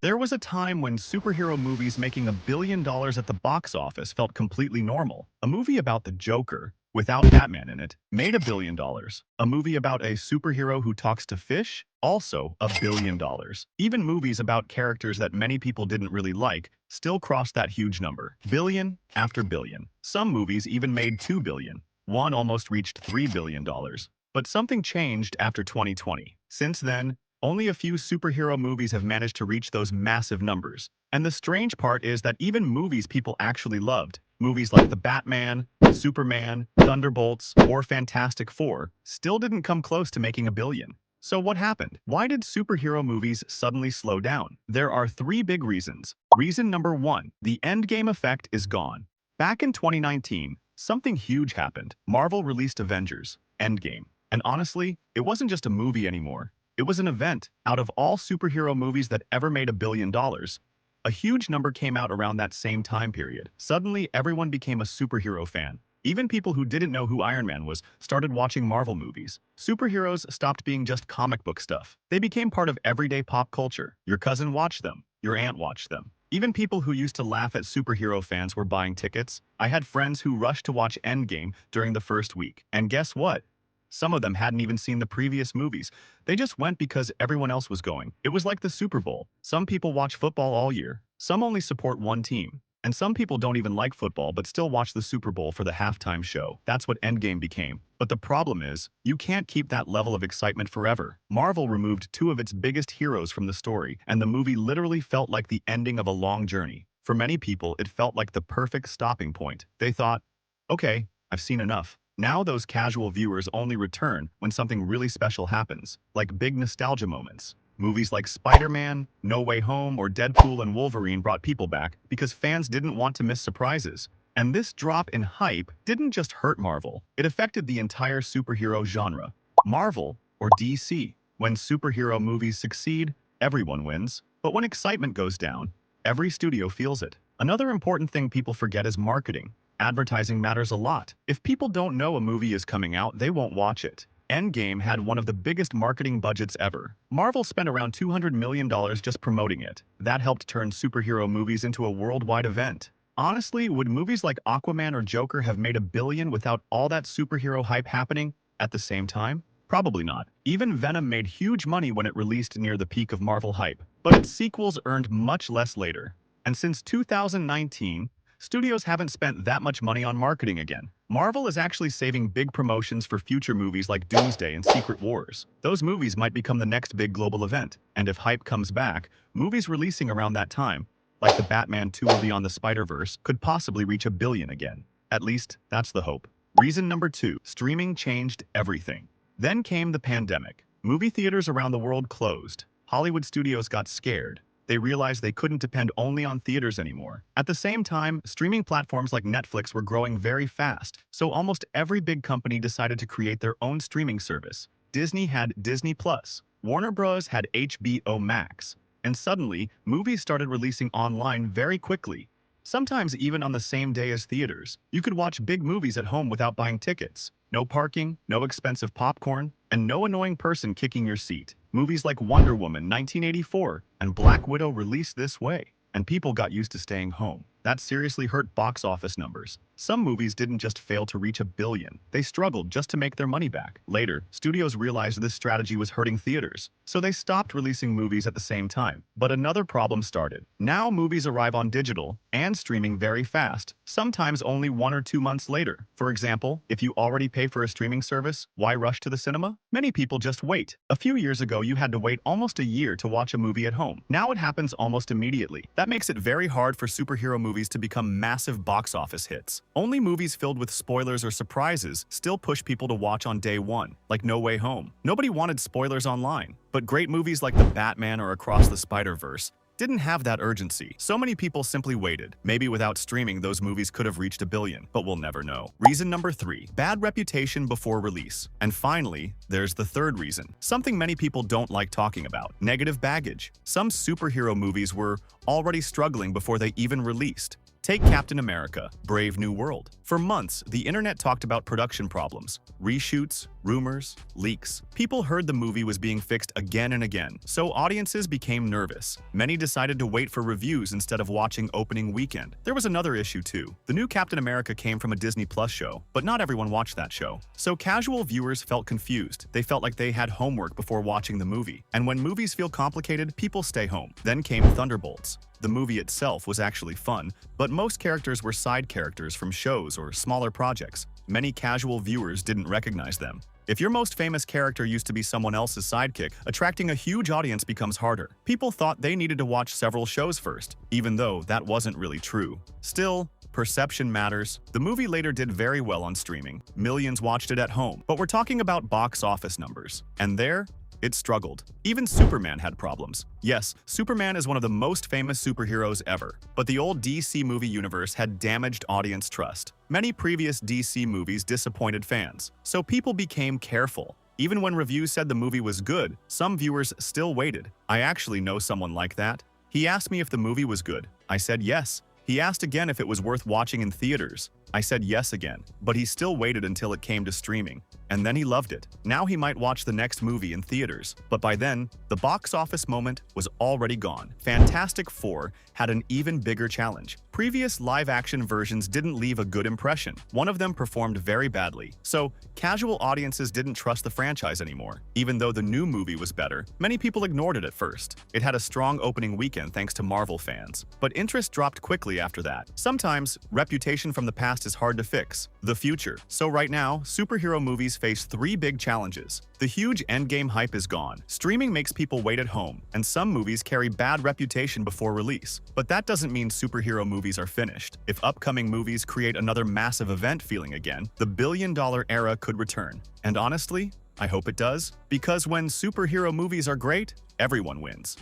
There was a time when superhero movies making $1 billion at the box office felt completely normal. A movie about the Joker, without Batman in it, made $1 billion. A movie about a superhero who talks to fish, also $1 billion. Even movies about characters that many people didn't really like still crossed that huge number, billion after billion. Some movies even made $2 billion. One almost reached $3 billion. But something changed after 2020. Since then, only a few superhero movies have managed to reach those massive numbers. And the strange part is that even movies people actually loved, movies like The Batman, Superman, Thunderbolts, or Fantastic Four, still didn't come close to making $1 billion. So what happened? Why did superhero movies suddenly slow down? There are three big reasons. Reason number one, the endgame effect is gone. Back in 2019, something huge happened. Marvel released Avengers: Endgame. And honestly, it wasn't just a movie anymore. It was an event. Out of all superhero movies that ever made $1 billion, a huge number came out around that same time period. Suddenly, everyone became a superhero fan. Even people who didn't know who Iron Man was started watching Marvel movies. Superheroes stopped being just comic book stuff. They became part of everyday pop culture. Your cousin watched them. Your aunt watched them. Even people who used to laugh at superhero fans were buying tickets. I had friends who rushed to watch Endgame during the first week. And guess what? Some of them hadn't even seen the previous movies. They just went because everyone else was going. It was like the Super Bowl. Some people watch football all year. Some only support one team. And some people don't even like football but still watch the Super Bowl for the halftime show. That's what Endgame became. But the problem is, you can't keep that level of excitement forever. Marvel removed two of its biggest heroes from the story, and the movie literally felt like the ending of a long journey. For many people, it felt like the perfect stopping point. They thought, okay, I've seen enough. Now those casual viewers only return when something really special happens, like big nostalgia moments. Movies like Spider-Man, No Way Home, or Deadpool and Wolverine brought people back because fans didn't want to miss surprises. And this drop in hype didn't just hurt Marvel, it affected the entire superhero genre. Marvel, or DC. When superhero movies succeed, everyone wins. But when excitement goes down, every studio feels it. Another important thing people forget is marketing. Advertising matters a lot. If people don't know a movie is coming out, they won't watch it. Endgame had one of the biggest marketing budgets ever. Marvel spent around $200 million just promoting it. That helped turn superhero movies into a worldwide event. Honestly, would movies like Aquaman or Joker have made $1 billion without all that superhero hype happening at the same time? Probably not. Even Venom made huge money when it released near the peak of Marvel hype, but its sequels earned much less later. And since 2019, studios haven't spent that much money on marketing again. Marvel is actually saving big promotions for future movies like Doomsday and Secret Wars. Those movies might become the next big global event, and if hype comes back, movies releasing around that time, like the Batman 2 or Beyond the Spider-Verse, could possibly reach $1 billion again. At least, that's the hope. Reason number two, streaming changed everything. Then came the pandemic. Movie theaters around the world closed. Hollywood studios got scared. They realized they couldn't depend only on theaters anymore. At the same time, streaming platforms like Netflix were growing very fast, so almost every big company decided to create their own streaming service. Disney had Disney Plus, Warner Bros. Had HBO Max, and suddenly, movies started releasing online very quickly. Sometimes even on the same day as theaters. You could watch big movies at home without buying tickets. No parking, no expensive popcorn, and no annoying person kicking your seat. Movies like Wonder Woman 1984 and Black Widow released this way, and people got used to staying home. That seriously hurt box office numbers. Some movies didn't just fail to reach $1 billion, they struggled just to make their money back. Later, studios realized this strategy was hurting theaters, so they stopped releasing movies at the same time. But another problem started. Now movies arrive on digital and streaming very fast, sometimes only 1 or 2 months later. For example, if you already pay for a streaming service, why rush to the cinema? Many people just wait. A few years ago, you had to wait almost a year to watch a movie at home. Now it happens almost immediately. That makes it very hard for superhero movies to become massive box office hits. Only movies filled with spoilers or surprises still push people to watch on day one, like No Way Home. Nobody wanted spoilers online, but great movies like The Batman or Across the Spider-Verse didn't have that urgency. So many people simply waited. Maybe without streaming, those movies could have reached $1 billion, but we'll never know. Reason number three, bad reputation before release. And finally, there's the third reason, something many people don't like talking about, negative baggage. Some superhero movies were already struggling before they even released. Take Captain America: Brave New World. For months, the internet talked about production problems, reshoots, rumors, leaks. People heard the movie was being fixed again and again, so audiences became nervous. Many decided to wait for reviews instead of watching opening weekend. There was another issue too. The new Captain America came from a Disney Plus show, but not everyone watched that show. So casual viewers felt confused. They felt like they had homework before watching the movie. And when movies feel complicated, people stay home. Then came Thunderbolts. The movie itself was actually fun, but most characters were side characters from shows or smaller projects. Many casual viewers didn't recognize them. If your most famous character used to be someone else's sidekick, attracting a huge audience becomes harder. People thought they needed to watch several shows first, even though that wasn't really true. Still, perception matters. The movie later did very well on streaming. Millions watched it at home, but we're talking about box office numbers. And there, it struggled. Even Superman had problems. Yes, Superman is one of the most famous superheroes ever, but the old DC movie universe had damaged audience trust. Many previous DC movies disappointed fans, so people became careful. Even when reviews said the movie was good, some viewers still waited. I actually know someone like that. He asked me if the movie was good. I said yes. He asked again if it was worth watching in theaters. I said yes again, but he still waited until it came to streaming. And then he loved it. Now he might watch the next movie in theaters. But by then, the box office moment was already gone. Fantastic Four had an even bigger challenge. Previous live-action versions didn't leave a good impression. One of them performed very badly. So, casual audiences didn't trust the franchise anymore. Even though the new movie was better, many people ignored it at first. It had a strong opening weekend thanks to Marvel fans. But interest dropped quickly after that. Sometimes, reputation from the past is hard to fix. The future. So right now, superhero movies face three big challenges. The huge endgame hype is gone. Streaming makes people wait at home, and some movies carry bad reputation before release. But that doesn't mean superhero movies are finished. If upcoming movies create another massive event feeling again, the billion-dollar era could return. And honestly, I hope it does, because when superhero movies are great, everyone wins.